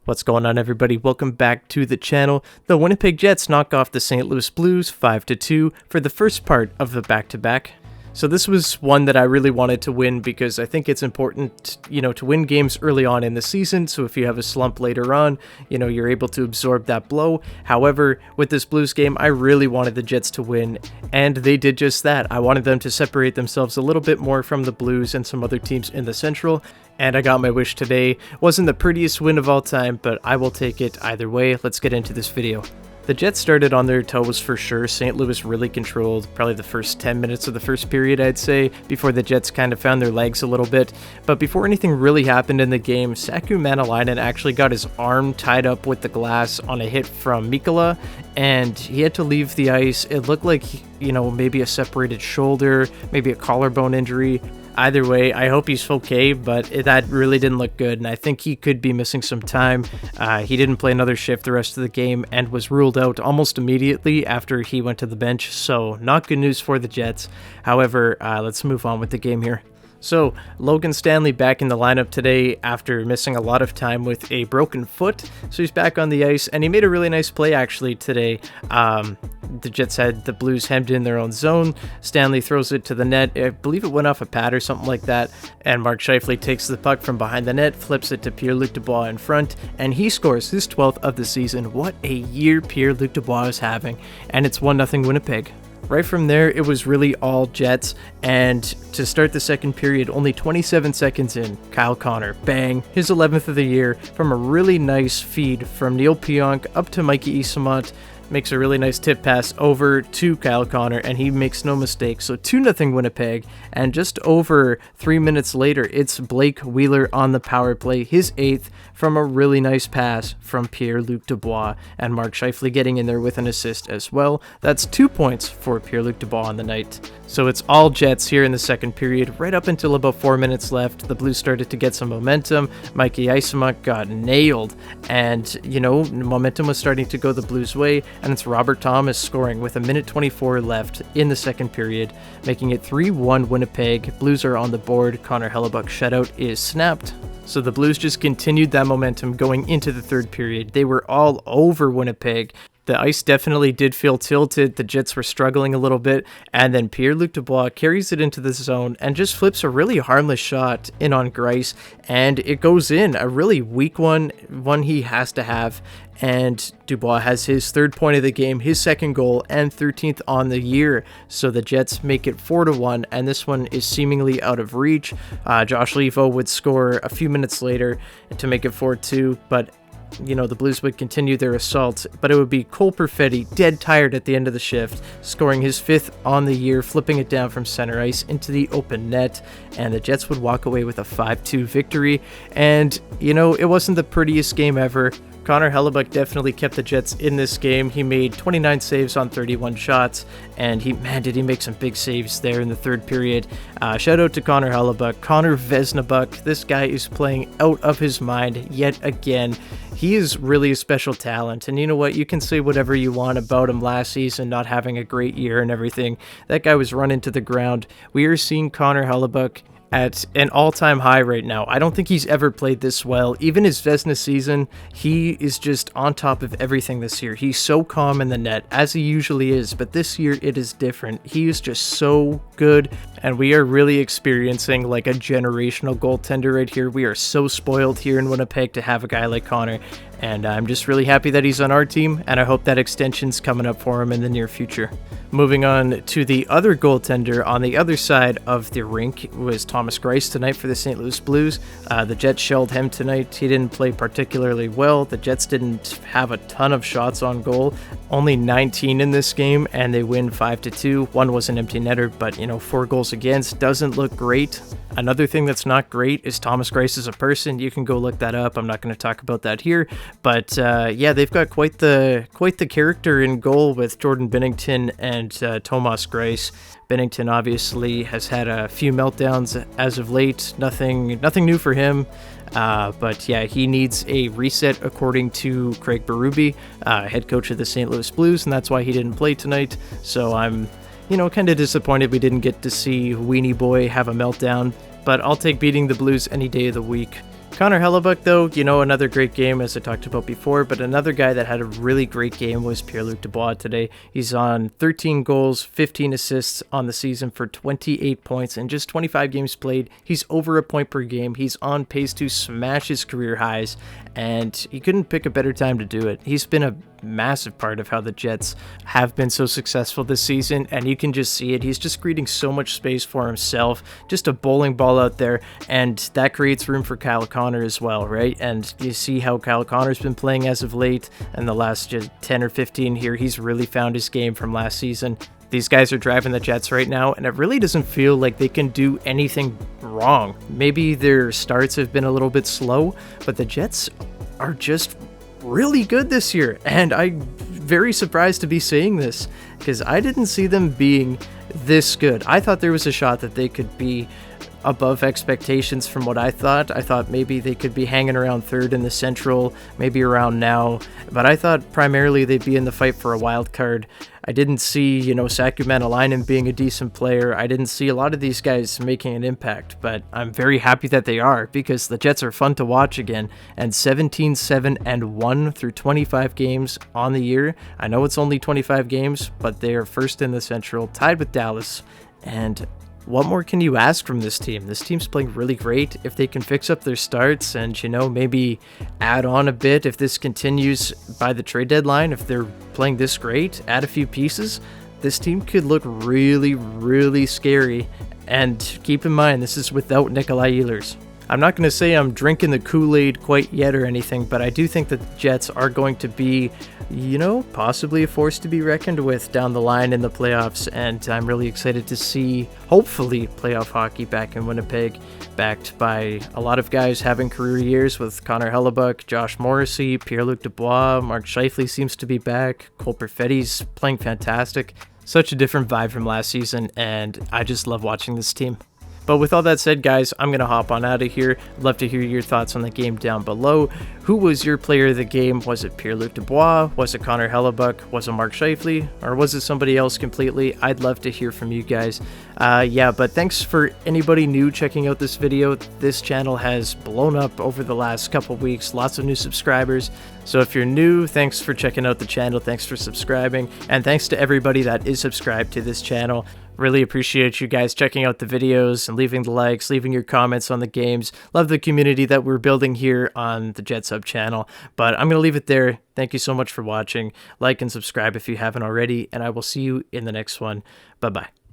What's going on, everybody? Welcome back to the channel. The Winnipeg Jets knock off the St. Louis Blues 5-2 for the first part of the back-to-back. So this was one that I really wanted to win because I think it's important, to win games early on in the season. So if you have a slump later on, you're able to absorb that blow. However, with this Blues game, I really wanted the Jets to win, and they did just that. I wanted them to separate themselves a little bit more from the Blues and some other teams in the Central. And I got my wish today. Wasn't the prettiest win of all time, but I will take it either way. Let's get into this video. The Jets started on their toes for sure. St. Louis really controlled probably the first 10 minutes of the first period, I'd say, before the Jets kind of found their legs a little bit. But before anything really happened in the game, Saku Manalainen actually got his arm tied up with the glass on a hit from Mikkola, and he had to leave the ice. It looked like, maybe a separated shoulder, maybe a collarbone injury. Either way, I hope he's okay, but that really didn't look good, and I think he could be missing some time. He didn't play another shift the rest of the game and was ruled out almost immediately after he went to the bench, so not good news for the Jets. However, let's move on with the game here. So, Logan Stanley back in the lineup today after missing a lot of time with a broken foot. So he's back on the ice, and he made a really nice play actually today. The Jets had the Blues hemmed in their own zone. Stanley throws it to the net. I believe it went off a pad or something like that. And Mark Scheifele takes the puck from behind the net, flips it to Pierre-Luc Dubois in front, and he scores his 12th of the season. What a year Pierre-Luc Dubois is having. And it's 1-0 Winnipeg. Right from there, it was really all Jets, and to start the second period, only 27 seconds in, Kyle Connor, bang, his 11th of the year from a really nice feed from Neil Pionk up to Mikey Eyssimont. Makes a really nice tip pass over to Kyle Connor, and he makes no mistake. So 2-0 Winnipeg, and just over 3 minutes later, it's Blake Wheeler on the power play, his 8th, from a really nice pass from Pierre-Luc Dubois, and Mark Scheifele getting in there with an assist as well. That's 2 points for Pierre-Luc Dubois on the night. So it's all Jets here in the second period. Right up until about 4 minutes left, the Blues started to get some momentum. Mikey Eyssimont got nailed, and, momentum was starting to go the Blues' way, and it's Robert Thomas scoring with 1:24 left in the second period, making it 3-1 Winnipeg. Blues are on the board. Connor Hellebuyck's shutout is snapped. So the Blues just continued that momentum going into the third period. They were all over Winnipeg. The ice definitely did feel tilted. The Jets were struggling a little bit. And then Pierre-Luc Dubois carries it into the zone and just flips a really harmless shot in on Greiss. And it goes in. A really weak one he has to have. And Dubois has his third point of the game, his second goal, and 13th on the year. So the Jets make it 4-1, and this one is seemingly out of reach. Josh Levo would score a few minutes later to make it 4-2, but the Blues would continue their assault, but it would be Cole Perfetti, dead tired at the end of the shift, scoring his 5th on the year, flipping it down from center ice into the open net, and the Jets would walk away with a 5-2 victory. And, it wasn't the prettiest game ever. Connor Hellebuyck definitely kept the Jets in this game. He made 29 saves on 31 shots, and did he make some big saves there in the third period. Shout out to Connor Hellebuyck, Connor Vesnabuck. This guy is playing out of his mind yet again. He is really a special talent, and you know what? You can say whatever you want about him last season not having a great year and everything. That guy was run into the ground. We are seeing Connor Hellebuyck at an all-time high right now. I don't think he's ever played this well. Even his Vezina season, he is just on top of everything this year. He's so calm in the net, as he usually is, but this year it is different. He is just so good, and we are really experiencing like a generational goaltender right here. We are so spoiled here in Winnipeg to have a guy like Connor, and I'm just really happy that he's on our team, and I hope that extension's coming up for him in the near future. Moving on to the other goaltender on the other side of the rink was Thomas Greiss tonight for the St. Louis Blues. The Jets shelled him tonight. He didn't play particularly well. The Jets didn't have a ton of shots on goal, only 19 in this game, and they win 5-2. One was an empty netter, but 4 goals against doesn't look great. Another thing that's not great is Thomas Greiss as a person. You can go look that up. I'm not going to talk about that here, but they've got quite the character in goal with Jordan Binnington and Thomas Greiss. Binnington obviously has had a few meltdowns as of late. Nothing new for him. But yeah, he needs a reset according to Craig Berube, head coach of the St. Louis Blues, and that's why he didn't play tonight. So I'm, kind of disappointed we didn't get to see Weenie Boy have a meltdown, but I'll take beating the Blues any day of the week. Connor Hellebuck, though, you know, another great game as I talked about before, but another guy that had a really great game was Pierre-Luc Dubois today. He's on 13 goals, 15 assists on the season for 28 points in just 25 games played. He's over a point per game. He's on pace to smash his career highs, and he couldn't pick a better time to do it. He's been a massive part of how the Jets have been so successful this season, and you can just see it. He's just creating so much space for himself, just a bowling ball out there, and that creates room for Kyle Connor as well, right? And you see how Kyle Connor's been playing as of late, and the last just 10 or 15 here, he's really found his game from last season. These guys are driving the Jets right now, and it really doesn't feel like they can do anything wrong. Maybe their starts have been a little bit slow, but the Jets are just really good this year, and I'm very surprised to be saying this because I didn't see them being this good. I thought there was a shot that they could be above expectations from what I thought. I thought maybe they could be hanging around third in the Central, maybe around now, but I thought primarily they'd be in the fight for a wild card. I didn't see, you know, Saku Manalainen being a decent player. I didn't see a lot of these guys making an impact, but I'm very happy that they are because the Jets are fun to watch again. And 17-7-1 through 25 games on the year. I know it's only 25 games, but they are first in the Central, tied with Dallas. And what more can you ask from this team? This team's playing really great. If they can fix up their starts and, you know, maybe add on a bit, if this continues by the trade deadline, if they're playing this great, add a few pieces, this team could look really, really scary. And keep in mind, this is without Nikolai Ehlers. I'm not going to say I'm drinking the Kool-Aid quite yet or anything, but I do think that the Jets are going to be, you know, possibly a force to be reckoned with down the line in the playoffs, and I'm really excited to see, hopefully, playoff hockey back in Winnipeg, backed by a lot of guys having career years with Connor Hellebuck, Josh Morrissey, Pierre-Luc Dubois, Mark Scheifele seems to be back, Cole Perfetti's playing fantastic. Such a different vibe from last season, and I just love watching this team. But with all that said, guys, I'm going to hop on out of here. I'd love to hear your thoughts on the game down below. Who was your player of the game? Was it Pierre-Luc Dubois? Was it Connor Hellebuck? Was it Mark Scheifele? Or was it somebody else completely? I'd love to hear from you guys. Yeah, but thanks for anybody new checking out this video. This channel has blown up over the last couple weeks. Lots of new subscribers. So if you're new, thanks for checking out the channel. Thanks for subscribing. And thanks to everybody that is subscribed to this channel. Really appreciate you guys checking out the videos and leaving the likes, leaving your comments on the games. Love the community that we're building here on the JetsHub channel. But I'm going to leave it there. Thank you so much for watching. Like and subscribe if you haven't already, and I will see you in the next one. Bye-bye.